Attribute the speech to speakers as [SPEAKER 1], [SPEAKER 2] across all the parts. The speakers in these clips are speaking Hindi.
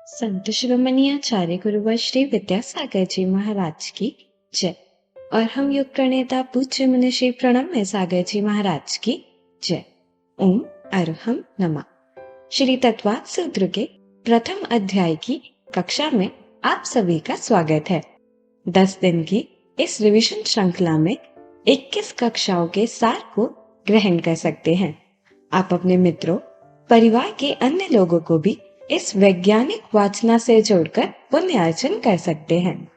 [SPEAKER 1] संत शिरोमणि आचार्य गुरुवर श्री विद्यासागर जी महाराज की जय। और हम योग प्रणेता पूज्य मुनि श्री प्रणम्य सागर जी महाराज की जय। ओम अरहम नमः। श्री तत्वाद सूत्र के प्रथम अध्याय की कक्षा में आप सभी का स्वागत है। 10 दिन की इस रिवीजन श्रृंखला में 21 कक्षाओं के सार को ग्रहण कर सकते हैं। आप अपने मित्रों, परिवार के अन्य लोगों को भी इस वैज्ञानिक वाचना से जोड़कर पुण्य अर्जन कर सकते हैं।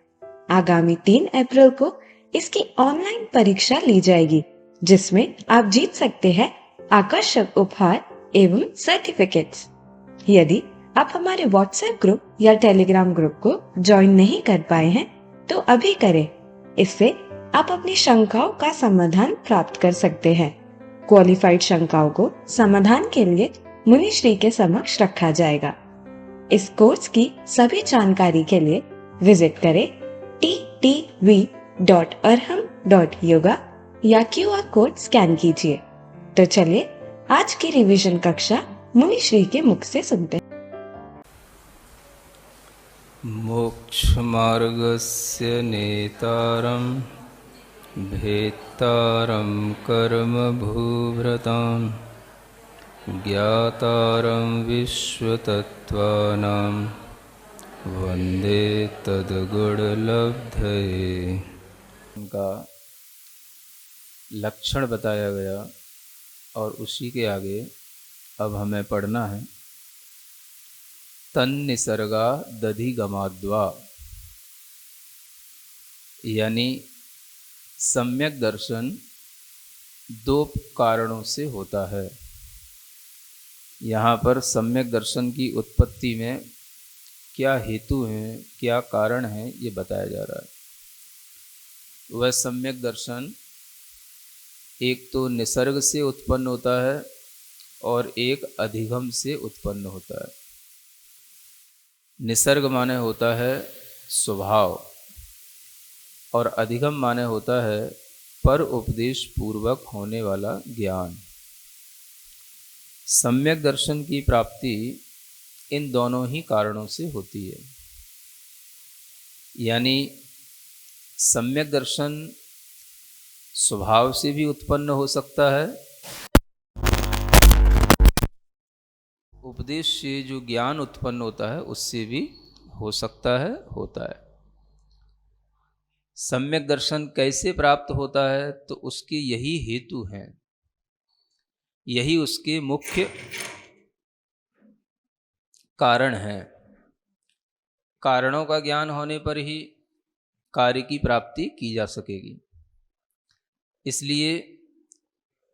[SPEAKER 1] आगामी 3 अप्रैल को इसकी ऑनलाइन परीक्षा ली जाएगी, जिसमें आप जीत सकते हैं आकर्षक उपहार एवं सर्टिफिकेट्स। यदि आप हमारे व्हाट्सएप ग्रुप या टेलीग्राम ग्रुप को ज्वाइन नहीं कर पाए हैं तो अभी करें। इससे आप अपनी शंकाओं का समाधान प्राप्त कर सकते हैं। क्वालिफाइड शंकाओं को समाधान के लिए मुनि श्री के समक्ष रखा जाएगा। इस कोर्स की सभी जानकारी के लिए विजिट करें ttv.arham.yoga या QR कोड स्कैन कीजिए। तो चलिए आज की रिवीजन कक्षा मुनि श्री के मुख से सुनते हैं।
[SPEAKER 2] मोक्ष मार्गस्य नेतारं भेत्तारं कर्म भूभृतां ज्ञातारं विश्वतत्त्वानां वन्दे तद्गुणलब्धये। उनका लक्षण बताया गया और उसी के आगे अब हमें पढ़ना है तन्निसर्गा दधिगमाद्वा, यानी सम्यक दर्शन 2 कारणों से होता है। यहाँ पर सम्यक दर्शन की उत्पत्ति में क्या हेतु हैं, क्या कारण हैं, ये बताया जा रहा है। वह सम्यक दर्शन एक तो निसर्ग से उत्पन्न होता है और एक अधिगम से उत्पन्न होता है। निसर्ग माने होता है स्वभाव और अधिगम माने होता है पर उपदेश पूर्वक होने वाला ज्ञान। सम्यक दर्शन की प्राप्ति इन दोनों ही कारणों से होती है। यानी सम्यक दर्शन स्वभाव से भी उत्पन्न हो सकता है, उपदेश से जो ज्ञान उत्पन्न होता है उससे भी हो सकता है, होता है। सम्यक दर्शन कैसे प्राप्त होता है, तो उसके यही हेतु हैं, यही उसके मुख्य कारण हैं। कारणों का ज्ञान होने पर ही कार्य की प्राप्ति की जा सकेगी। इसलिए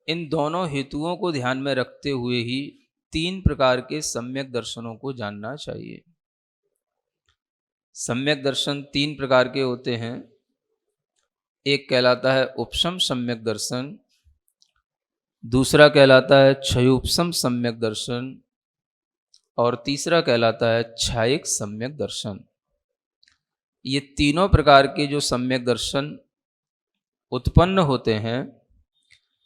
[SPEAKER 2] इन दोनों हेतुओं को ध्यान में रखते हुए ही 3 प्रकार के सम्यक दर्शनों को जानना चाहिए। सम्यक दर्शन 3 प्रकार के होते हैं। एक कहलाता है उपशम सम्यक दर्शन, दूसरा कहलाता है क्षयोपशम सम्यक दर्शन और तीसरा कहलाता है छायिक सम्यक दर्शन। ये तीनों प्रकार के जो सम्यक दर्शन उत्पन्न होते हैं,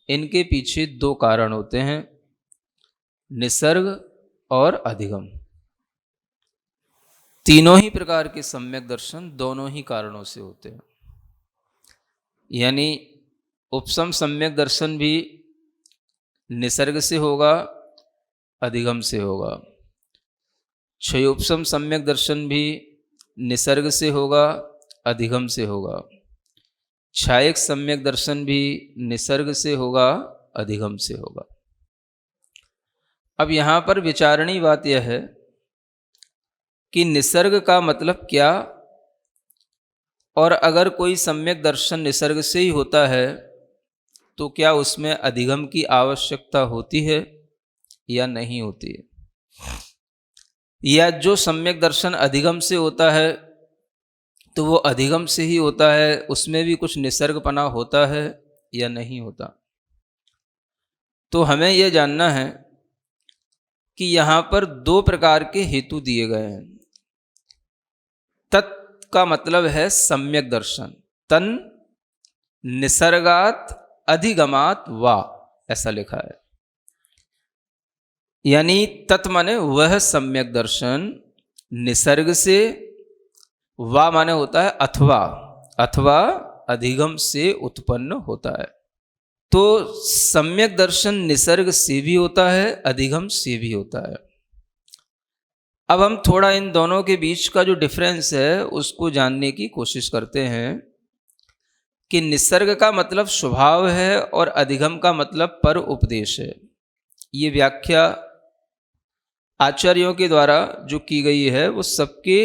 [SPEAKER 2] इनके पीछे 2 कारण होते हैं, निसर्ग और अधिगम। तीनों ही प्रकार के सम्यक दर्शन दोनों ही कारणों से होते हैं। यानी उपशम सम्यक दर्शन भी निसर्ग से होगा, अधिगम से होगा। क्षयोपशम सम्यक दर्शन भी निसर्ग से होगा, अधिगम से होगा। छायिक सम्यक दर्शन भी निसर्ग से होगा, अधिगम से होगा। अब यहाँ पर विचारणीय बात यह है कि निसर्ग का मतलब क्या, और अगर कोई सम्यक दर्शन निसर्ग से ही होता है तो क्या उसमें अधिगम की आवश्यकता होती है या नहीं होती है, या जो सम्यक दर्शन अधिगम से होता है तो वो अधिगम से ही होता है, उसमें भी कुछ निसर्गपना होता है या नहीं होता। तो हमें यह जानना है कि यहाँ पर 2 प्रकार के हेतु दिए गए हैं। तत् का मतलब है सम्यक दर्शन, तन निसर्गात अधिगमात वा, ऐसा लिखा है। यानी तत् माने वह सम्यक दर्शन निसर्ग से, वा माने होता है अथवा, अथवा अधिगम से उत्पन्न होता है। तो सम्यक दर्शन निसर्ग से भी होता है, अधिगम से भी होता है। अब हम थोड़ा इन दोनों के बीच का जो डिफरेंस है उसको जानने की कोशिश करते हैं कि निसर्ग का मतलब स्वभाव है और अधिगम का मतलब पर उपदेश है। ये व्याख्या आचार्यों के द्वारा जो की गई है वो सबके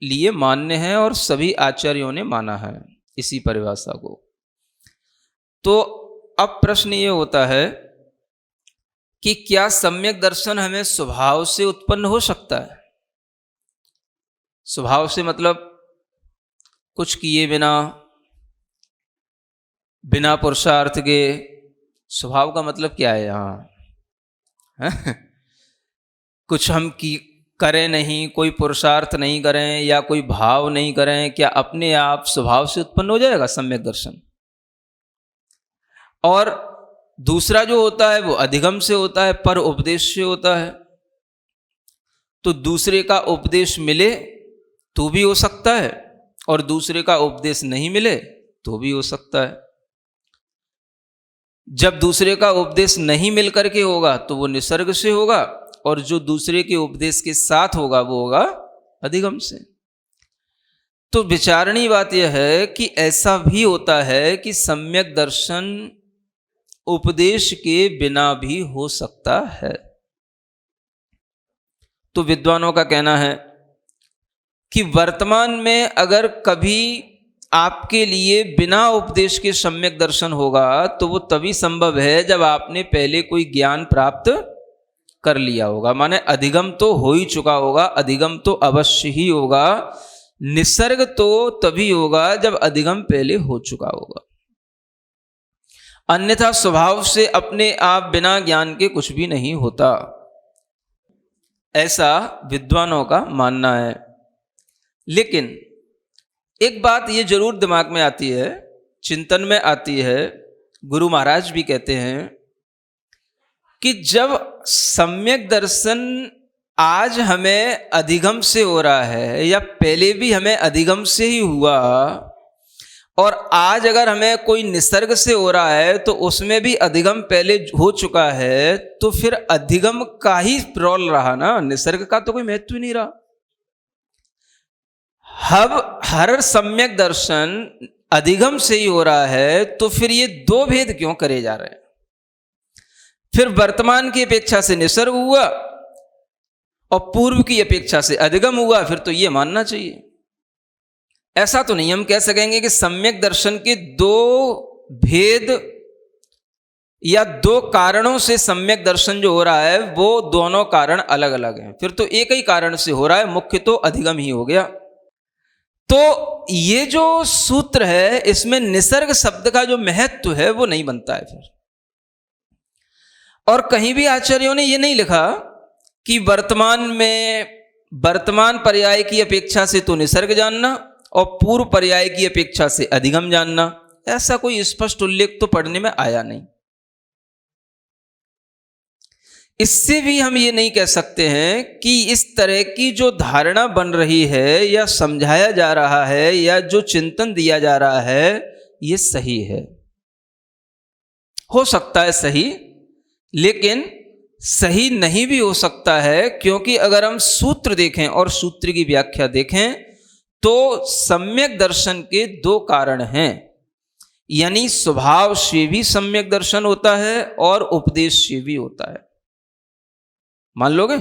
[SPEAKER 2] लिए मान्य है और सभी आचार्यों ने माना है इसी परिभाषा को। तो अब प्रश्न ये होता है कि क्या सम्यक दर्शन हमें स्वभाव से उत्पन्न हो सकता है? स्वभाव से मतलब कुछ किए बिना, बिना पुरुषार्थ के। स्वभाव का मतलब क्या है यहाँ? कुछ हम की करें नहीं, कोई पुरुषार्थ नहीं करें या कोई भाव नहीं करें, क्या अपने आप स्वभाव से उत्पन्न हो जाएगा सम्यक दर्शन? और दूसरा जो होता है वो अधिगम से होता है, पर उपदेश से होता है। तो दूसरे का उपदेश मिले तो भी हो सकता है और दूसरे का उपदेश नहीं मिले तो भी हो सकता है। जब दूसरे का उपदेश नहीं मिल करके होगा तो वो निसर्ग से होगा और जो दूसरे के उपदेश के साथ होगा वो होगा अधिगम से। तो विचारणीय बात यह है कि ऐसा भी होता है कि सम्यक दर्शन उपदेश के बिना भी हो सकता है। तो विद्वानों का कहना है कि वर्तमान में अगर कभी आपके लिए बिना उपदेश के सम्यक दर्शन होगा तो वो तभी संभव है जब आपने पहले कोई ज्ञान प्राप्त कर लिया होगा। माने अधिगम तो हो ही चुका होगा, अधिगम तो अवश्य ही होगा। निसर्ग तो तभी होगा जब अधिगम पहले हो चुका होगा। अन्यथा स्वभाव से अपने आप बिना ज्ञान के कुछ भी नहीं होता, ऐसा विद्वानों का मानना है। लेकिन एक बात ये जरूर दिमाग में आती है, चिंतन में आती है, गुरु महाराज भी कहते हैं कि जब सम्यक दर्शन आज हमें अधिगम से हो रहा है या पहले भी हमें अधिगम से ही हुआ और आज अगर हमें कोई निसर्ग से हो रहा है तो उसमें भी अधिगम पहले हो चुका है, तो फिर अधिगम का ही रोल रहा ना, निसर्ग का तो कोई महत्व नहीं रहा। हर सम्यक दर्शन अधिगम से ही हो रहा है तो फिर ये दो भेद क्यों करे जा रहे हैं? फिर वर्तमान की अपेक्षा से निसर्ग हुआ और पूर्व की अपेक्षा से अधिगम हुआ, फिर तो ये मानना चाहिए। ऐसा तो नहीं हम कह सकेंगे कि सम्यक दर्शन के दो भेद या दो कारणों से सम्यक दर्शन जो हो रहा है वो दोनों कारण अलग अलग हैं। फिर तो एक ही कारण से हो रहा है, मुख्य तो अधिगम ही हो गया। तो ये जो सूत्र है इसमें निसर्ग शब्द का जो महत्व है वो नहीं बनता है फिर। और कहीं भी आचार्यों ने ये नहीं लिखा कि वर्तमान पर्याय की अपेक्षा से तो निसर्ग जानना और पूर्व पर्याय की अपेक्षा से अधिगम जानना, ऐसा कोई स्पष्ट उल्लेख तो पढ़ने में आया नहीं। इससे भी हम ये नहीं कह सकते हैं कि इस तरह की जो धारणा बन रही है या समझाया जा रहा है या जो चिंतन दिया जा रहा है ये सही है। हो सकता है सही, लेकिन सही नहीं भी हो सकता है, क्योंकि अगर हम सूत्र देखें और सूत्र की व्याख्या देखें तो सम्यक दर्शन के दो कारण हैं, यानी स्वभाव से भी सम्यक दर्शन होता है और उपदेश से भी होता है। मान लोगे?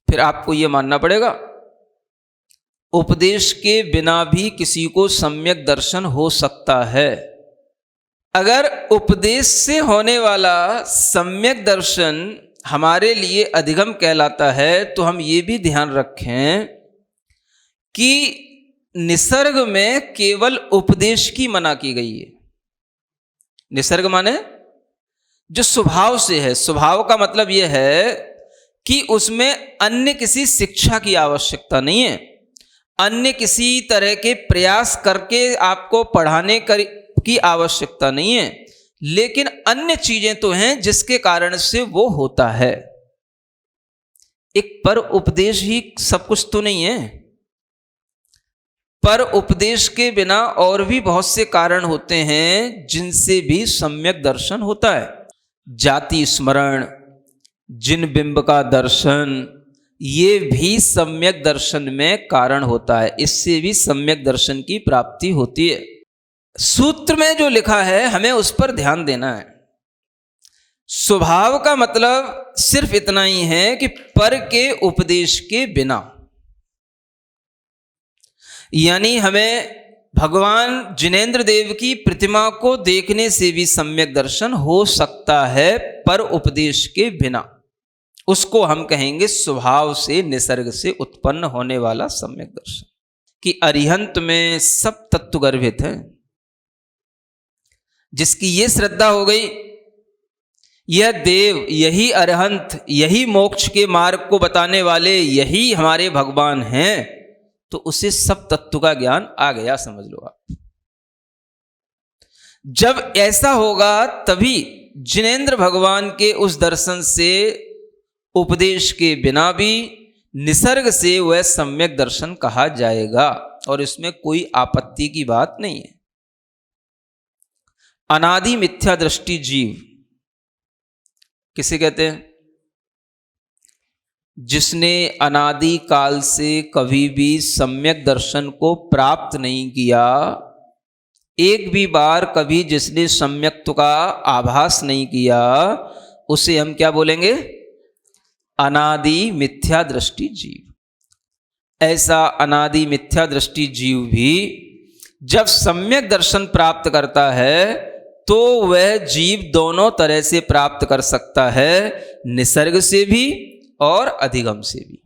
[SPEAKER 2] फिर आपको यह मानना पड़ेगा उपदेश के बिना भी किसी को सम्यक दर्शन हो सकता है। अगर उपदेश से होने वाला सम्यक दर्शन हमारे लिए अधिगम कहलाता है तो हम ये भी ध्यान रखें कि निसर्ग में केवल उपदेश की मना की गई है। निसर्ग माने जो स्वभाव से है, स्वभाव का मतलब यह है कि उसमें अन्य किसी शिक्षा की आवश्यकता नहीं है, अन्य किसी तरह के प्रयास करके आपको पढ़ाने की आवश्यकता नहीं है, लेकिन अन्य चीजें तो हैं जिसके कारण से वो होता है। एक पर उपदेश ही सब कुछ तो नहीं है। पर उपदेश के बिना और भी बहुत से कारण होते हैं जिनसे भी सम्यक दर्शन होता है। जाति स्मरण, जिन बिंब का दर्शन, ये भी सम्यक दर्शन में कारण होता है। इससे भी सम्यक दर्शन की प्राप्ति होती है। सूत्र में जो लिखा है हमें उस पर ध्यान देना है। स्वभाव का मतलब सिर्फ इतना ही है कि पर के उपदेश के बिना, यानी हमें भगवान जिनेंद्र देव की प्रतिमा को देखने से भी सम्यक दर्शन हो सकता है पर उपदेश के बिना। उसको हम कहेंगे स्वभाव से, निसर्ग से उत्पन्न होने वाला सम्यक दर्शन, कि अरिहंत में सब तत्व गर्भित है। जिसकी ये श्रद्धा हो गई, यह देव, यही अरिहंत, यही मोक्ष के मार्ग को बताने वाले, यही हमारे भगवान हैं, तो उसे सब तत्व का ज्ञान आ गया, समझ लो आप। जब ऐसा होगा तभी जिनेंद्र भगवान के उस दर्शन से, उपदेश के बिना भी, निसर्ग से वह सम्यक दर्शन कहा जाएगा, और इसमें कोई आपत्ति की बात नहीं है। अनादि मिथ्या दृष्टि जीव किसे कहते हैं? जिसने अनादि काल से कभी भी सम्यक दर्शन को प्राप्त नहीं किया, एक भी बार कभी जिसने सम्यक्त्व का आभास नहीं किया, उसे हम क्या बोलेंगे? अनादि मिथ्या दृष्टि जीव। ऐसा अनादि मिथ्या दृष्टि जीव भी जब सम्यक दर्शन प्राप्त करता है तो वह जीव दोनों तरह से प्राप्त कर सकता है, निसर्ग से भी और अधिगम से भी।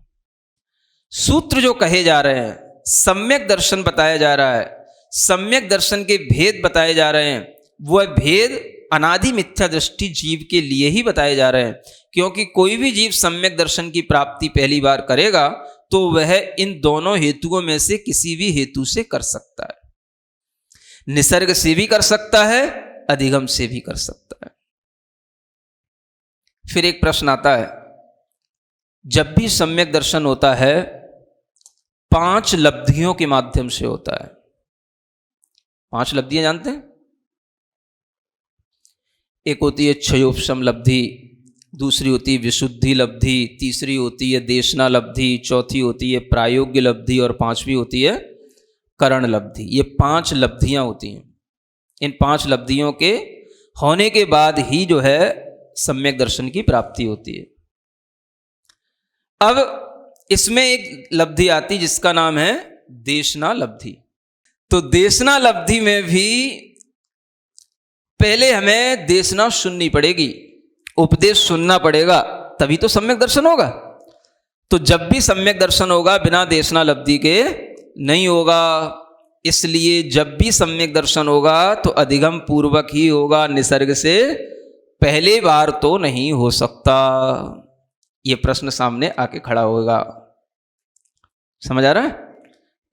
[SPEAKER 2] सूत्र जो कहे जा रहे हैं, सम्यक दर्शन बताया जा रहा है, सम्यक दर्शन के भेद बताए जा रहे हैं, वह भेद अनादि मिथ्या दृष्टि जीव के लिए ही बताए जा रहे हैं। क्योंकि कोई भी जीव सम्यक दर्शन की प्राप्ति पहली बार करेगा तो वह इन दोनों हेतुओं में से किसी भी हेतु से कर सकता है। निसर्ग से भी कर सकता है, अधिगम से भी कर सकता है। फिर एक प्रश्न आता है, जब भी सम्यक दर्शन होता है 5 लब्धियों के माध्यम से होता है। 5 लब्धियां जानते हैं? एक होती है क्षयोपशम लब्धि, दूसरी होती है विशुद्धि लब्धि, तीसरी होती है देशना लब्धि, चौथी होती है प्रायोग्य लब्धि और 5वीं होती है करण लब्धि। ये 5 लब्धियां होती हैं। इन 5 लब्धियों के होने के बाद ही जो है सम्यक दर्शन की प्राप्ति होती है। अब इसमें एक लब्धि आती जिसका नाम है देशना लब्धि। तो देशना लब्धि में भी पहले हमें देशना सुननी पड़ेगी, उपदेश सुनना पड़ेगा, तभी तो सम्यक दर्शन होगा। तो जब भी सम्यक दर्शन होगा बिना देशना लब्धि के नहीं होगा। इसलिए जब भी सम्यक दर्शन होगा तो अधिगम पूर्वक ही होगा, निसर्ग से पहले बार तो नहीं हो सकता। ये प्रश्न सामने आके खड़ा होगा। समझ आ रहा है?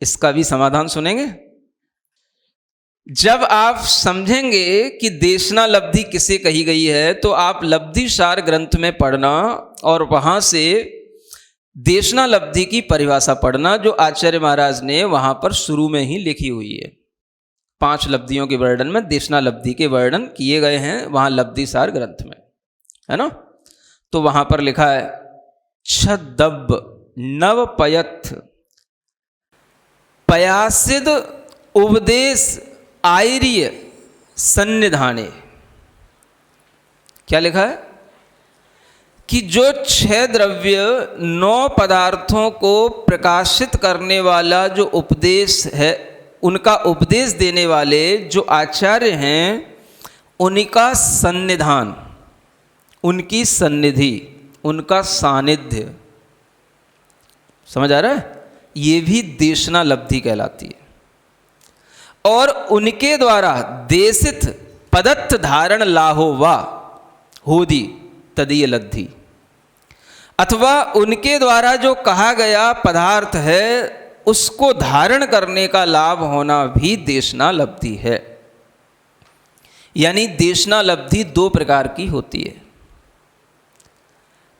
[SPEAKER 2] इसका भी समाधान सुनेंगे। जब आप समझेंगे कि देशना लब्धि किसे कही गई है तो आप लब्धि सार ग्रंथ में पढ़ना और वहां से देशना लब्धि की परिभाषा पढ़ना जो आचार्य महाराज ने वहां पर शुरू में ही लिखी हुई है। 5 लब्धियों के वर्णन में देशना लब्धि के वर्णन किए गए हैं वहां लब्धि सार ग्रंथ में, है ना। तो वहां पर लिखा है छदब्ब नवपयथ पयासिद उपदेश आयर्य सन्निधाने। क्या लिखा है कि जो 6 द्रव्य 9 पदार्थों को प्रकाशित करने वाला जो उपदेश है, उनका उपदेश देने वाले जो आचार्य हैं, उनका सन्निधान, उनकी सन्निधि, उनका सानिध्य। समझ आ रहा है? ये भी देशना लब्धि कहलाती है। और उनके द्वारा देशित पदत्थ धारण लाहोवा होदी तदीय लब्धि, अथवा उनके द्वारा जो कहा गया पदार्थ है उसको धारण करने का लाभ होना भी देशना लब्धि है। यानी देशना लब्धि 2 प्रकार की होती है।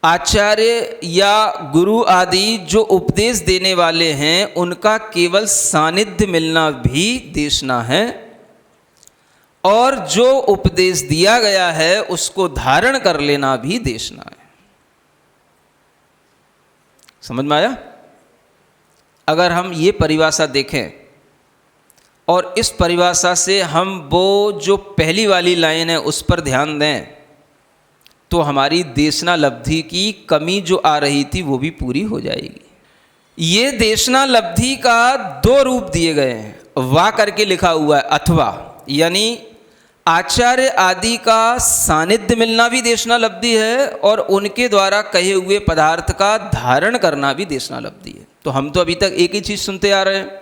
[SPEAKER 2] आचार्य या गुरु आदि जो उपदेश देने वाले हैं उनका केवल सानिध्य मिलना भी देशना है, और जो उपदेश दिया गया है उसको धारण कर लेना भी देशना है। समझ में आया? अगर हम ये परिभाषा देखें और इस परिभाषा से हम वो जो पहली वाली लाइन है उस पर ध्यान दें तो हमारी देशना लब्धि की कमी जो आ रही थी वो भी पूरी हो जाएगी। ये देशना लब्धि का दो रूप दिए गए हैं, वा करके लिखा हुआ है अथवा, यानी आचार्य आदि का सानिध्य मिलना भी देशना लब्धि है और उनके द्वारा कहे हुए पदार्थ का धारण करना भी देशना लब्धि है। तो हम तो अभी तक एक ही चीज़ सुनते आ रहे हैं,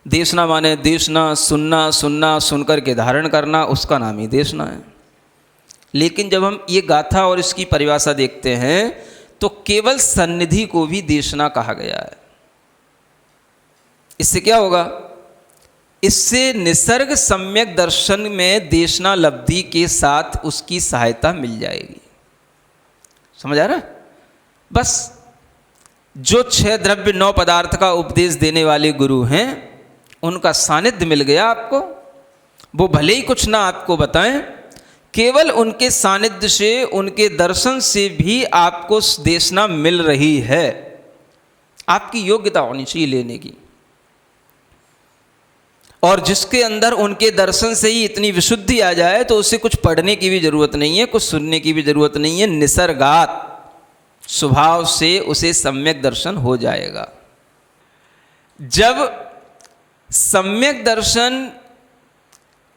[SPEAKER 2] देशना माने देशना, सुनना, सुनना, सुनकर के धारण करना, उसका नाम ही देशना है। लेकिन जब हम ये गाथा और इसकी परिभाषा देखते हैं तो केवल सन्निधि को भी देशना कहा गया है। इससे क्या होगा? इससे निसर्ग सम्यक दर्शन में देशना लब्धि के साथ उसकी सहायता मिल जाएगी। समझ आ रहा है? बस जो 6 द्रव्य 9 पदार्थ का उपदेश देने वाले गुरु हैं उनका सानिध्य मिल गया आपको। वो भले ही कुछ ना आपको बताएं, केवल उनके सानिध्य से, उनके दर्शन से भी आपको देशना मिल रही है। आपकी योग्यता होनी चाहिए लेने की, और जिसके अंदर उनके दर्शन से ही इतनी विशुद्धि आ जाए तो उसे कुछ पढ़ने की भी जरूरत नहीं है, कुछ सुनने की भी जरूरत नहीं है, निसर्गात स्वभाव से उसे सम्यक दर्शन हो जाएगा। जब सम्यक दर्शन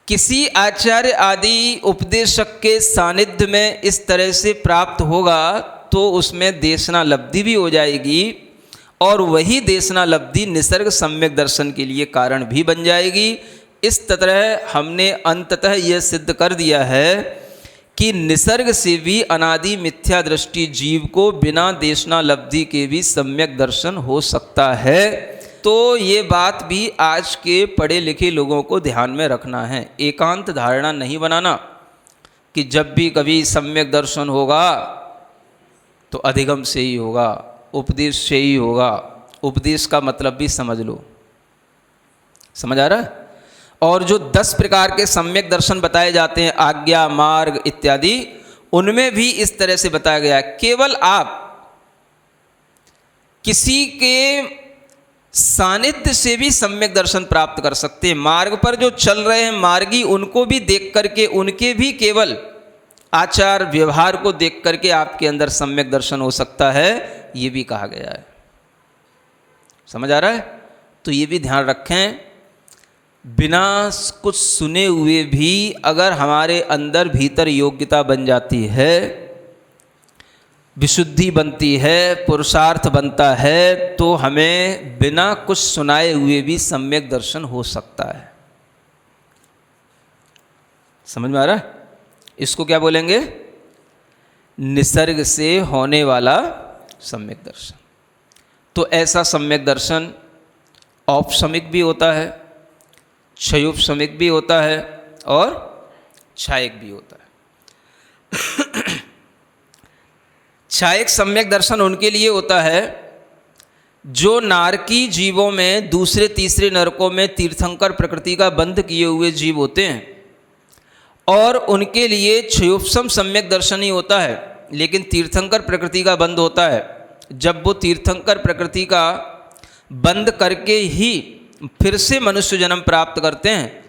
[SPEAKER 2] किसी आचार्य आदि उपदेशक के सानिध्य में इस तरह से प्राप्त होगा तो उसमें देशना लब्धि भी हो जाएगी, और वही देशना लब्धि निसर्ग सम्यक दर्शन के लिए कारण भी बन जाएगी। इस तरह हमने अंततः यह सिद्ध कर दिया है कि निसर्ग से भी अनादि मिथ्या दृष्टि जीव को बिना देशना लब्धि के भी सम्यक दर्शन हो सकता है। तो ये बात भी आज के पढ़े लिखे लोगों को ध्यान में रखना है। एकांत धारणा नहीं बनाना कि जब भी कभी सम्यक दर्शन होगा तो अधिगम से ही होगा, उपदेश से ही होगा। उपदेश का मतलब भी समझ लो। समझ आ रहा है? और जो 10 प्रकार के सम्यक दर्शन बताए जाते हैं, आज्ञा, मार्ग इत्यादि, उनमें भी इस तरह से बताया गया है। केवल आप किसी के सानिध्य से भी सम्यक दर्शन प्राप्त कर सकते हैं। मार्ग पर जो चल रहे हैं मार्गी, उनको भी देख करके, उनके भी केवल आचार व्यवहार को देख करके आपके अंदर सम्यक दर्शन हो सकता है, ये भी कहा गया है। समझ आ रहा है? तो ये भी ध्यान रखें, बिना कुछ सुने हुए भी अगर हमारे अंदर भीतर योग्यता बन जाती है, विशुद्धि बनती है, पुरुषार्थ बनता है, तो हमें बिना कुछ सुनाए हुए भी सम्यक दर्शन हो सकता है। समझ में आ रहा है? इसको क्या बोलेंगे? निसर्ग से होने वाला सम्यक दर्शन। तो ऐसा सम्यक दर्शन औपसमिक भी होता है, क्षयोपसमिक भी होता है और छायक भी होता है। छायक सम्यक दर्शन उनके लिए होता है जो नारकी जीवों में, दूसरे तीसरे नरकों में तीर्थंकर प्रकृति का बंध किए हुए जीव होते हैं, और उनके लिए क्षयोपसम सम्यक दर्शन ही होता है। लेकिन तीर्थंकर प्रकृति का बंध होता है, जब वो तीर्थंकर प्रकृति का बंद करके ही फिर से मनुष्य जन्म प्राप्त करते हैं,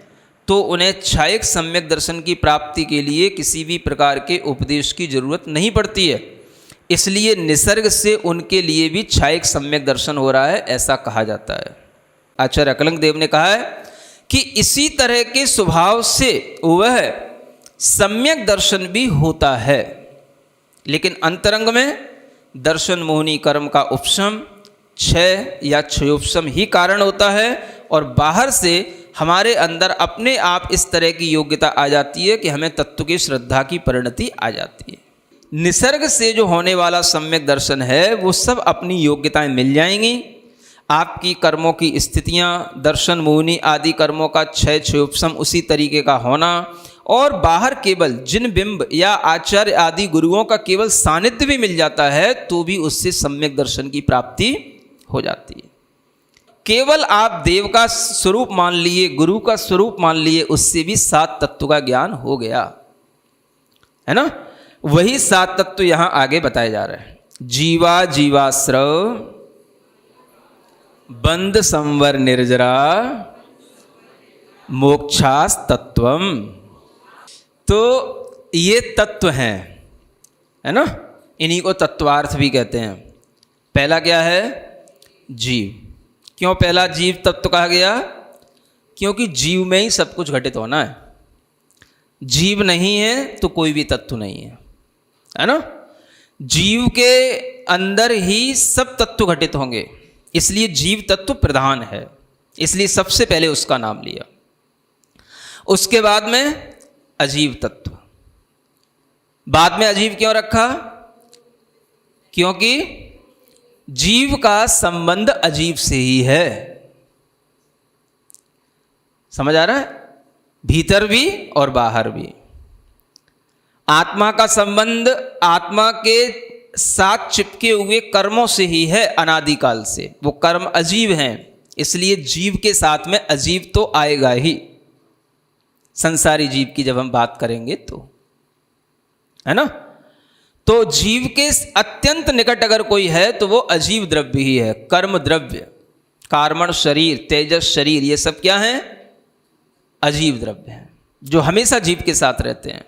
[SPEAKER 2] तो उन्हें छायक सम्यक दर्शन की प्राप्ति के लिए किसी भी प्रकार के उपदेश की जरूरत नहीं पड़ती है। इसलिए निसर्ग से उनके लिए भी छायक सम्यक दर्शन हो रहा है, ऐसा कहा जाता है। आचार्य अकलंग देव ने कहा है कि इसी तरह के स्वभाव से वह सम्यक दर्शन भी होता है, लेकिन अंतरंग में दर्शन मोहनी कर्म का उपशम, क्षय या क्षयोपशम ही कारण होता है, और बाहर से हमारे अंदर अपने आप इस तरह की योग्यता आ जाती है कि हमें तत्व की श्रद्धा की परिणति आ जाती है। निसर्ग से जो होने वाला सम्यक दर्शन है वो सब अपनी योग्यताएं मिल जाएंगी। आपकी कर्मों की स्थितियां, दर्शन मोहनी आदि कर्मों का क्षय क्षयोपशम उसी तरीके का होना, और बाहर केवल जिन बिंब या आचार्य आदि गुरुओं का केवल सानिध्य भी मिल जाता है तो भी उससे सम्यक दर्शन की प्राप्ति हो जाती है। केवल आप देव का स्वरूप मान लिए, गुरु का स्वरूप मान लिए, उससे भी 7 तत्व का ज्ञान हो गया, है ना। वही 7 तत्व यहां आगे बताए जा रहे हैं। जीवा जीवाश्रव बंद संवर निर्जरा मोक्षास तत्वम। तो ये तत्व हैं, है ना, इन्हीं को तत्वार्थ भी कहते हैं। पहला क्या है? जीव। क्यों पहला जीव तत्व कहा गया? क्योंकि जीव में ही सब कुछ घटित होना है। जीव नहीं है तो कोई भी तत्व नहीं है ना। जीव के अंदर ही सब तत्व घटित होंगे, इसलिए जीव तत्व प्रधान है, इसलिए सबसे पहले उसका नाम लिया। उसके बाद में अजीव तत्व। बाद में अजीव क्यों रखा? क्योंकि जीव का संबंध अजीव से ही है। समझ आ रहा है? भीतर भी और बाहर भी। आत्मा का संबंध आत्मा के साथ चिपके हुए कर्मों से ही है अनादिकाल से। वो कर्म अजीव हैं, इसलिए जीव के साथ में अजीव तो आएगा ही। संसारी जीव की जब हम बात करेंगे तो, है ना। तो जीव के अत्यंत निकट अगर कोई है तो वो अजीव द्रव्य ही है। कर्म द्रव्य, कार्मण शरीर, तेजस शरीर, ये सब क्या है? अजीव द्रव्य हैं, जो हमेशा जीव के साथ रहते हैं।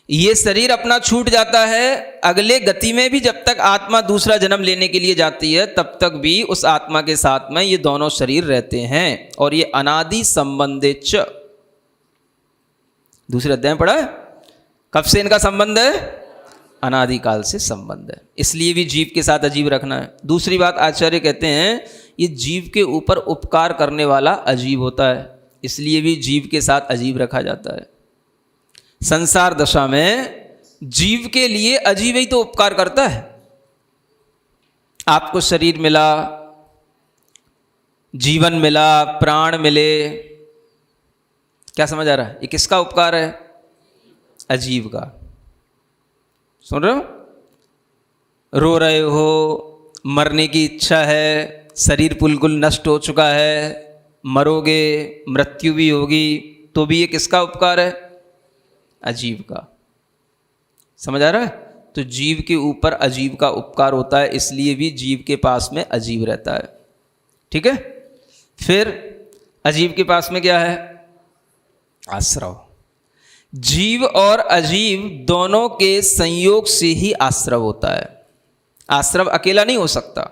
[SPEAKER 2] ये शरीर अपना छूट जाता है, अगले गति में भी जब तक आत्मा दूसरा जन्म लेने के लिए जाती है तब तक भी उस आत्मा के साथ में ये दोनों शरीर रहते हैं। और ये अनादि संबंधे च, दूसरे अध्याय में पढ़ा है। कब से इनका संबंध है? अनादिकाल से संबंध है, इसलिए भी जीव के साथ अजीव रखना है। दूसरी बात, आचार्य कहते हैं ये जीव के ऊपर उपकार करने वाला अजीव होता है, इसलिए भी जीव के साथ अजीव रखा जाता है। संसार दशा में जीव के लिए अजीव ही तो उपकार करता है। आपको शरीर मिला, जीवन मिला, प्राण मिले, क्या समझ आ रहा है? ये किसका उपकार है? अजीव का। सुन रहे हो? रो रहे हो, मरने की इच्छा है, शरीर बिल्कुल नष्ट हो चुका है, मरोगे, मृत्यु भी होगी, तो भी ये किसका उपकार है? अजीव का। समझ आ रहा है? तो जीव के ऊपर अजीव का उपकार होता है, इसलिए भी जीव के पास में अजीव रहता है। ठीक है। फिर अजीव के पास में क्या है? आश्रव। जीव और अजीव दोनों के संयोग से ही आश्रव होता है। आश्रव अकेला नहीं हो सकता,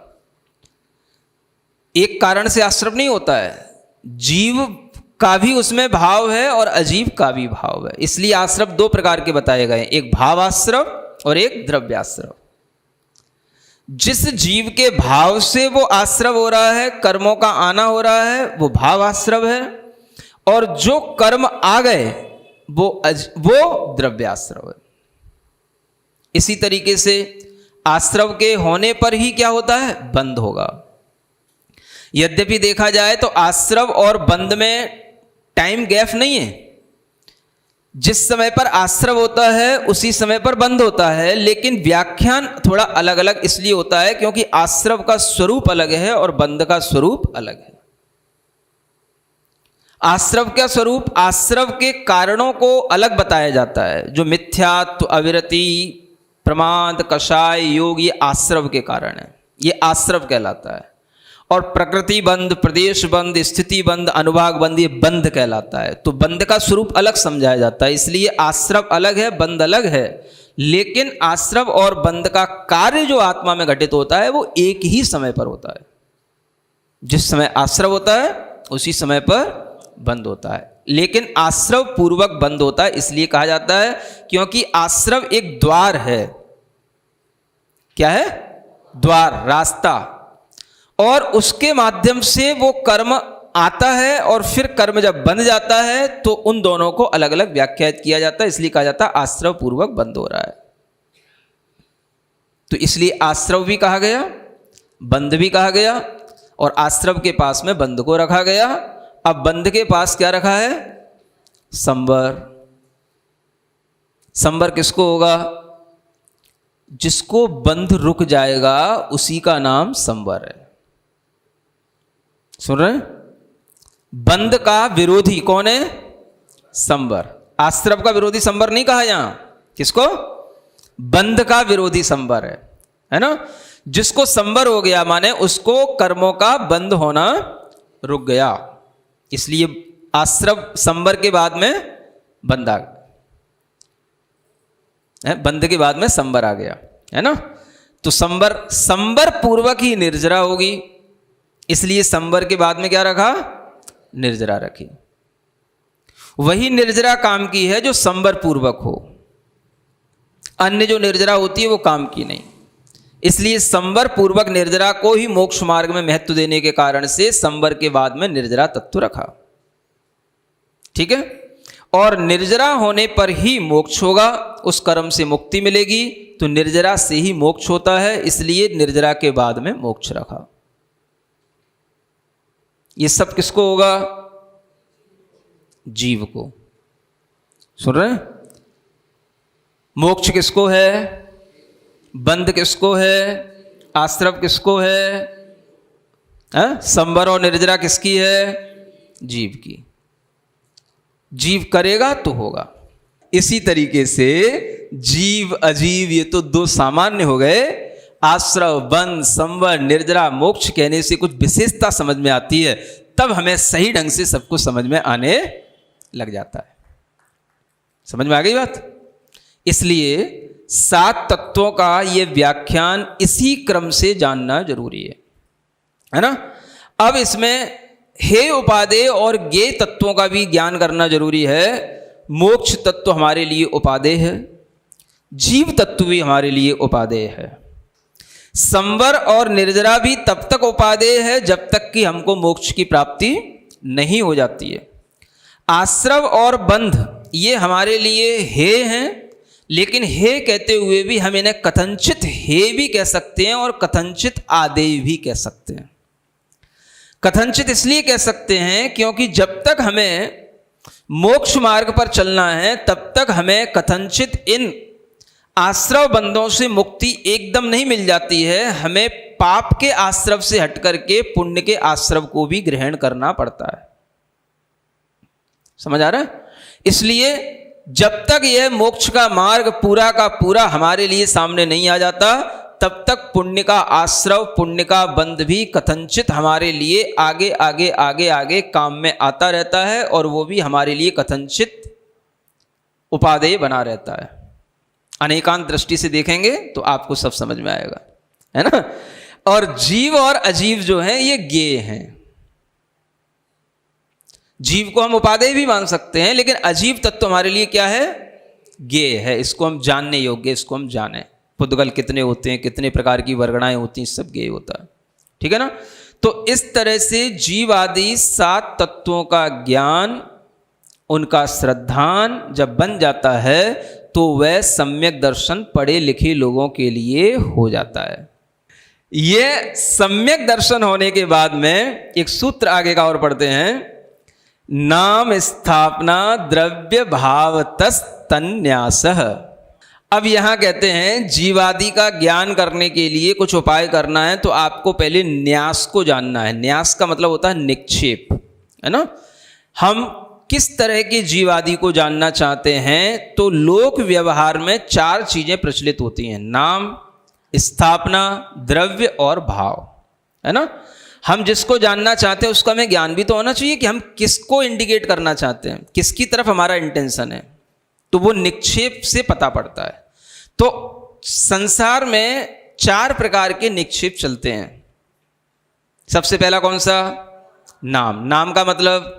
[SPEAKER 2] एक कारण से आश्रव नहीं होता है। जीव का भी उसमें भाव है और अजीव का भी भाव है, इसलिए आश्रव 2 प्रकार के बताए गए, एक भावाश्रव और एक द्रव्याश्रव। जिस जीव के भाव से वो आश्रव हो रहा है, कर्मों का आना हो रहा है, वो भावाश्रव है, और जो कर्म आ गए वो द्रव्याश्रव है। इसी तरीके से आश्रव के होने पर ही क्या होता है? बंध होगा। यद्यपि देखा जाए तो आश्रव और बंध में टाइम गैप नहीं है। जिस समय पर आश्रव होता है उसी समय पर बंध होता है, लेकिन व्याख्यान थोड़ा अलग अलग इसलिए होता है क्योंकि आश्रव का स्वरूप अलग है और बंध का स्वरूप अलग है। आश्रव का स्वरूप, आश्रव के कारणों को अलग बताया जाता है, जो मिथ्यात्व, अविरति, प्रमाद, कषाय, योग, ये आश्रव के कारण है, ये आश्रव कहलाता है। और प्रकृति बंध, प्रदेश बंध, स्थिति बंध, अनुभाग बंध, ये बंध कहलाता है। तो बंध का स्वरूप अलग समझाया जाता है, इसलिए आश्रव अलग है, बंध अलग है। लेकिन आश्रव और बंध का कार्य जो आत्मा में घटित होता है वो एक ही समय पर होता है। जिस समय आश्रव होता है उसी समय पर बंद होता है, लेकिन आश्रव पूर्वक बंद होता है। इसलिए कहा जाता है क्योंकि आश्रव एक द्वार है। क्या है? द्वार, रास्ता, और उसके माध्यम से वो कर्म आता है, और फिर कर्म जब बंध जाता है तो उन दोनों को अलग अलग व्याख्यात किया जाता है। इसलिए कहा जाता है आश्रव पूर्वक बंद हो रहा है। तो इसलिए आश्रव भी कहा गया, बंध भी कहा गया, और आश्रव के पास में बंध को रखा गया। अब बंध के पास क्या रखा है? संवर, संवर किसको होगा? जिसको बंध रुक जाएगा उसी का नाम संवर है। सुन रहे हैं? बंध का विरोधी कौन है? संवर। आश्रव का विरोधी संवर नहीं कहा यहां। किसको? बंध का विरोधी संवर है ना। जिसको संवर हो गया माने उसको कर्मों का बंध होना रुक गया, इसलिए आश्रव संवर के बाद में बंध आ गया, बंध के बाद में संवर आ गया, है ना। तो संवर पूर्वक ही निर्जरा होगी, इसलिए संवर के बाद में क्या रखा? निर्जरा रखी। वही निर्जरा काम की है जो संवर पूर्वक हो, अन्य जो निर्जरा होती है वो काम की नहीं। इसलिए संवर पूर्वक निर्जरा को ही मोक्ष मार्ग में महत्व देने के कारण से संवर के बाद में निर्जरा तत्व रखा। ठीक है। और निर्जरा होने पर ही मोक्ष होगा, उस कर्म से मुक्ति मिलेगी, तो निर्जरा से ही मोक्ष होता है, इसलिए निर्जरा के बाद में मोक्ष रखा। ये सब किसको होगा? जीव को। सुन रहे हैं? मोक्ष किसको है? बंध किसको है? आश्रव किसको है? संवर और निर्जरा किसकी है? जीव की। जीव करेगा तो होगा। इसी तरीके से जीव अजीव ये तो दो सामान्य हो गए। आश्रव, बंध, संवर, निर्जरा, मोक्ष कहने से कुछ विशेषता समझ में आती है, तब हमें सही ढंग से सब कुछ समझ में आने लग जाता है। समझ में आ गई बात? इसलिए 7 तत्वों का ये व्याख्यान इसी क्रम से जानना जरूरी है ना। अब इसमें हे उपादेय और ज्ञेय तत्वों का भी ज्ञान करना जरूरी है। मोक्ष तत्व हमारे लिए उपादेय है, जीव तत्व भी हमारे लिए उपादेय है। संवर और निर्जरा भी तब तक उपादेय है जब तक कि हमको मोक्ष की प्राप्ति नहीं हो जाती है। आश्रव और बंध ये हमारे लिए हे हैं, लेकिन हे कहते हुए भी हम इन्हें कथनचित हे भी कह सकते हैं और कथनचित आदेय भी कह सकते हैं। कथनचित इसलिए कह सकते हैं क्योंकि जब तक हमें मोक्ष मार्ग पर चलना है तब तक हमें कथनचित इन आश्रव बंधों से मुक्ति एकदम नहीं मिल जाती है। हमें पाप के आश्रव से हट करके पुण्य के आश्रव को भी ग्रहण करना पड़ता है। समझ आ रहा है? इसलिए जब तक यह मोक्ष का मार्ग पूरा का पूरा हमारे लिए सामने नहीं आ जाता तब तक पुण्य का आश्रव, पुण्य का बंध भी कथनचित हमारे लिए आगे आगे आगे आगे काम में आता रहता है, और वो भी हमारे लिए कथनचित उपादेय बना रहता है। अनेकांत दृष्टि से देखेंगे तो आपको सब समझ में आएगा, है ना। और जीव और अजीव जो हैं ये ज्ञेय हैं। जीव को हम उपादेय भी मान सकते हैं, लेकिन अजीव तत्व हमारे लिए क्या है? ज्ञेय है। इसको हम जानने योग्य, इसको हम जाने। पुद्गल कितने होते हैं, कितने प्रकार की वर्गणाएं होती हैं, सब ज्ञेय होता है। ठीक है ना। तो इस तरह से जीव आदि 7 तत्वों का ज्ञान, उनका श्रद्धान जब बन जाता है तो वह सम्यक दर्शन पढ़े लिखे लोगों के लिए हो जाता है। यह सम्यक दर्शन होने के बाद में एक सूत्र आगे का और पढ़ते हैं, नाम स्थापना द्रव्य भावतस तन्यासः। अब यहां कहते हैं जीवादि का ज्ञान करने के लिए कुछ उपाय करना है तो आपको पहले न्यास को जानना है। न्यास का मतलब होता है निक्षेप, है ना। हम किस तरह के जीवादि को जानना चाहते हैं तो लोक व्यवहार में 4 चीजें प्रचलित होती हैं, नाम, स्थापना, द्रव्य और भाव, है ना। हम जिसको जानना चाहते हैं उसका हमें ज्ञान भी तो होना चाहिए कि हम किसको इंडिकेट करना चाहते हैं, किसकी तरफ हमारा इंटेंशन है, तो वो निक्षेप से पता पड़ता है। तो संसार में 4 प्रकार के निक्षेप चलते हैं। सबसे पहला कौन सा? नाम। नाम का मतलब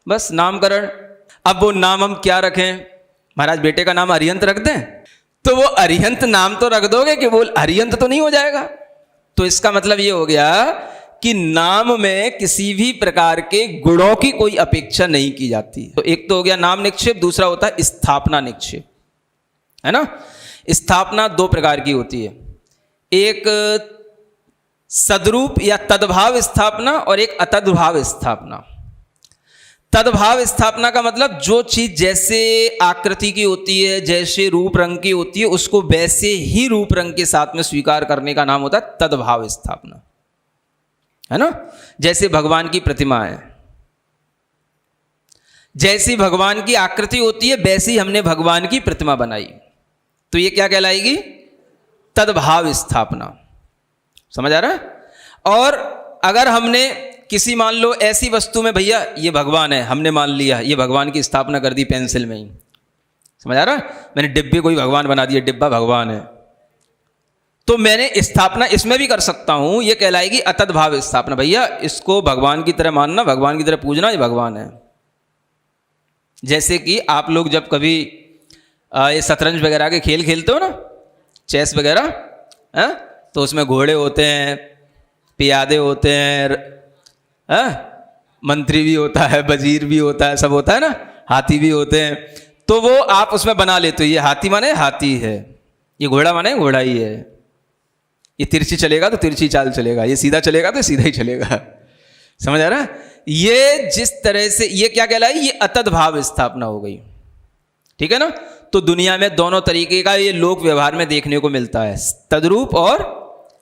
[SPEAKER 2] बस नामकरण। अब वो नाम हम क्या रखें? महाराज बेटे का नाम अरिहंत रख दें, तो वो अरिहंत नाम तो रख दोगे कि वो अरिहंत तो नहीं हो जाएगा। तो इसका मतलब ये हो गया कि नाम में किसी भी प्रकार के गुणों की कोई अपेक्षा नहीं की जाती। तो एक तो हो गया नाम निक्षेप, दूसरा होता है स्थापना निक्षेप, है ना। स्थापना 2 प्रकार की होती है, एक सदरूप या तद्भाव स्थापना और एक अतद्भाव स्थापना। तद्भाव स्थापना का मतलब जो चीज जैसे आकृति की होती है, जैसे रूप रंग की होती है, उसको वैसे ही रूप रंग के साथ में स्वीकार करने का नाम होता है तद्भाव स्थापना, है ना। जैसे भगवान की प्रतिमा है, जैसी भगवान की आकृति होती है वैसी हमने भगवान की प्रतिमा बनाई, तो ये क्या कहलाएगी? तद्भाव स्थापना। समझ आ रहा है। और अगर हमने किसी मान लो ऐसी वस्तु में, भैया ये भगवान है, हमने मान लिया ये भगवान की स्थापना कर दी पेंसिल में ही, समझ आ रहा है, मैंने डिब्बे को ही भगवान बना दिया, डिब्बा भगवान है, तो मैंने स्थापना इसमें भी कर सकता हूं, ये कहलाएगी अतद्भाव स्थापना। भैया इसको भगवान की तरह मानना, भगवान की तरह पूजना, ये भगवान है। जैसे कि आप लोग जब कभी ये शतरंज वगैरह के खेल खेलते हो ना, चेस वगैरह, तो उसमें घोड़े होते हैं, पियादे होते हैं, मंत्री भी होता है, वजीर भी होता है, सब होता है ना, हाथी भी होते हैं, तो वो आप उसमें बना लेते हो, ये हाथी माने हाथी है, ये घोड़ा माने घोड़ा ही है, ये तिरछी चलेगा तो तिरछी चाल चलेगा, ये सीधा चलेगा तो सीधा ही चलेगा। समझ आ रहा है। ये जिस तरह से ये क्या कहलाए, ये अतद्भाव स्थापना हो गई, ठीक है ना। तो दुनिया में दोनों तरीके का ये लोक व्यवहार में देखने को मिलता है, तद्रूप और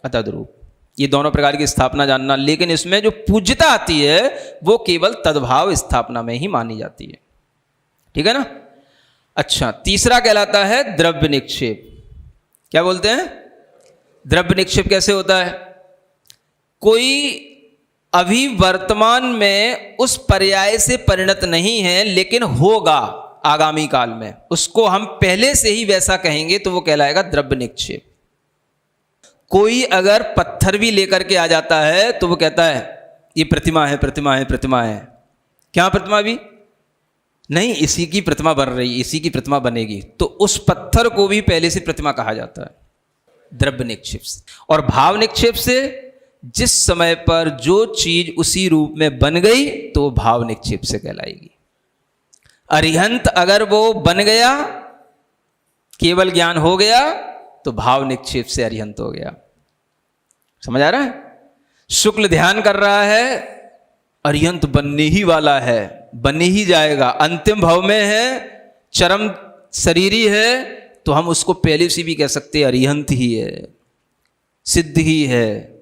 [SPEAKER 2] अतद्रूप, ये दोनों प्रकार की स्थापना जानना। लेकिन इसमें जो पूज्यता आती है वो केवल तद्भाव स्थापना में ही मानी जाती है, ठीक है ना। अच्छा, तीसरा कहलाता है द्रव्य निक्षेप। क्या बोलते हैं? द्रव्य निक्षेप कैसे होता है? कोई अभी वर्तमान में उस पर्याय से परिणत नहीं है, लेकिन होगा आगामी काल में, उसको हम पहले से ही वैसा कहेंगे तो वो कहलाएगा द्रव्य निक्षेप। कोई अगर पत्थर भी लेकर के आ जाता है तो वो कहता है ये प्रतिमा है, प्रतिमा है, प्रतिमा है। क्या प्रतिमा? भी नहीं, इसी की प्रतिमा बन रही, इसी की प्रतिमा बनेगी, तो उस पत्थर को भी पहले से प्रतिमा कहा जाता है द्रव्य निक्षेप से। और भाव निक्षेप से जिस समय पर जो चीज उसी रूप में बन गई तो वो भाव निक्षेप से कहलाएगी। अरिहंत अगर वो बन गया, केवल ज्ञान हो गया, तो भाव निक्षेप से अरिहंत हो गया। समझ आ रहा है। शुक्ल ध्यान कर रहा है, अरिहंत बनने ही वाला है, बनने ही जाएगा, अंतिम भाव में है, चरम शरीरी है, तो हम उसको पहले से भी कह सकते हैं अरिहंत ही है, सिद्ध ही है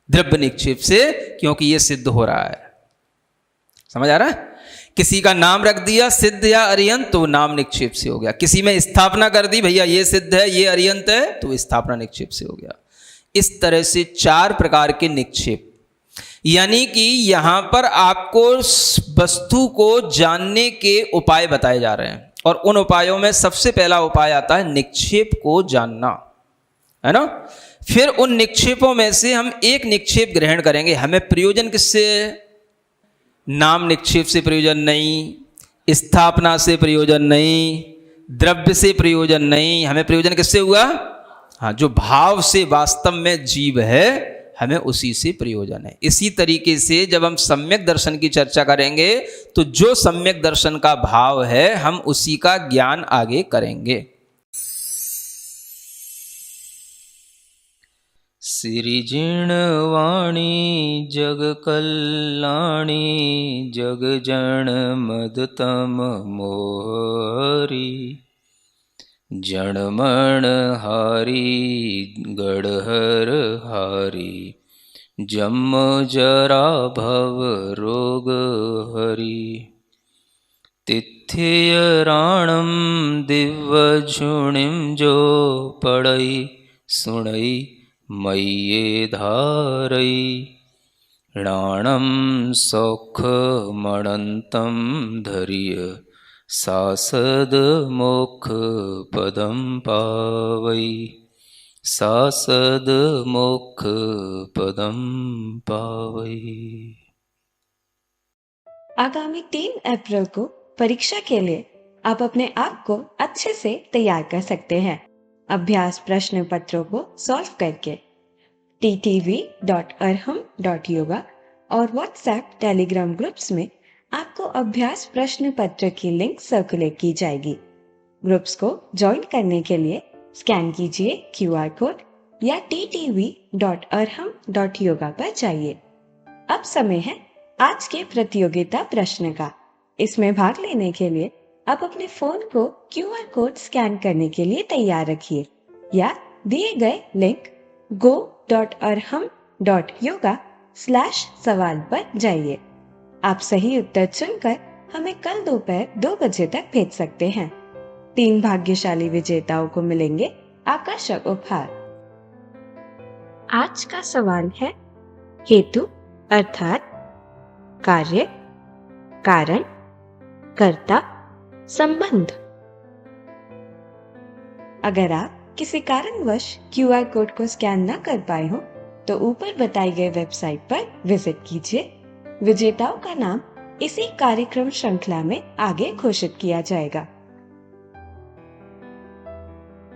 [SPEAKER 2] द्रव्य निक्षेप से, क्योंकि ये सिद्ध हो रहा है। समझ आ रहा है। किसी का नाम रख दिया सिद्ध या अरिहंत तो नाम निक्षेप से हो गया। किसी में स्थापना कर दी, भैया ये सिद्ध है, ये अरिहंत है, तो स्थापना निक्षेप से हो गया। इस तरह से 4 प्रकार के निक्षेप, यानी कि यहां पर आपको वस्तु को जानने के उपाय बताए जा रहे हैं, और उन उपायों में सबसे पहला उपाय आता है निक्षेप को जानना, है ना। फिर उन निक्षेपों में से हम एक निक्षेप ग्रहण करेंगे। हमें प्रयोजन किससे? नाम निक्षेप से प्रयोजन नहीं, स्थापना से प्रयोजन नहीं, द्रव्य से प्रयोजन नहीं, हमें प्रयोजन किससे हुआ? हाँ, जो भाव से वास्तव में जीव है, हमें उसी से प्रयोजन है। इसी तरीके से जब हम सम्यक दर्शन की चर्चा करेंगे तो जो सम्यक दर्शन का भाव है हम उसी का ज्ञान आगे करेंगे।
[SPEAKER 3] सिरिजिणवाणी जग कल्याणी जग जन मदतम मोहरी जणमण हारी गढ़हर हारी जम जरा भव रोग हरी तिथ्य राणम दिव्य झुणिम जो पड़ई सुणई मय्ये धारई राणम सौख मणंतम धर्य सासद मोक्ष पदम पावई सासद मोक्ष पदम पावई।
[SPEAKER 1] आगामी 3 अप्रैल को परीक्षा के लिए आप अपने आप को अच्छे से तैयार कर सकते हैं। अभ्यास प्रश्न पत्रों को सॉल्व करके ttv.arham.yoga और व्हाट्सएप टेलीग्राम ग्रुप्स में आपको अभ्यास प्रश्न पत्र की लिंक सर्कुलेट की जाएगी। ग्रुप्स को ज्वाइन करने के लिए स्कैन कीजिए QR कोड या ttv.arham.yoga पर जाइए। अब समय है आज के प्रतियोगिता प्रश्न का। इसमें भाग लेने के लिए आप अपने फोन को QR कोड स्कैन करने के लिए तैयार रखिए या दिए गए लिंक go.arham.yoga/सवाल पर जाइए। आप सही उत्तर चुनकर हमें कल दोपहर 2 बजे तक भेज सकते हैं। 3 भाग्यशाली विजेताओं को मिलेंगे आकर्षक उपहार। आज का सवाल है हेतु अर्थात कार्य, कारण, कर्ता, संबंध। अगर आप किसी कारणवश QR कोड को स्कैन न कर पाए हो तो ऊपर बताई गई वेबसाइट पर विजिट कीजिए। विजेताओं का नाम इसी कार्यक्रम श्रृंखला में आगे घोषित किया जाएगा।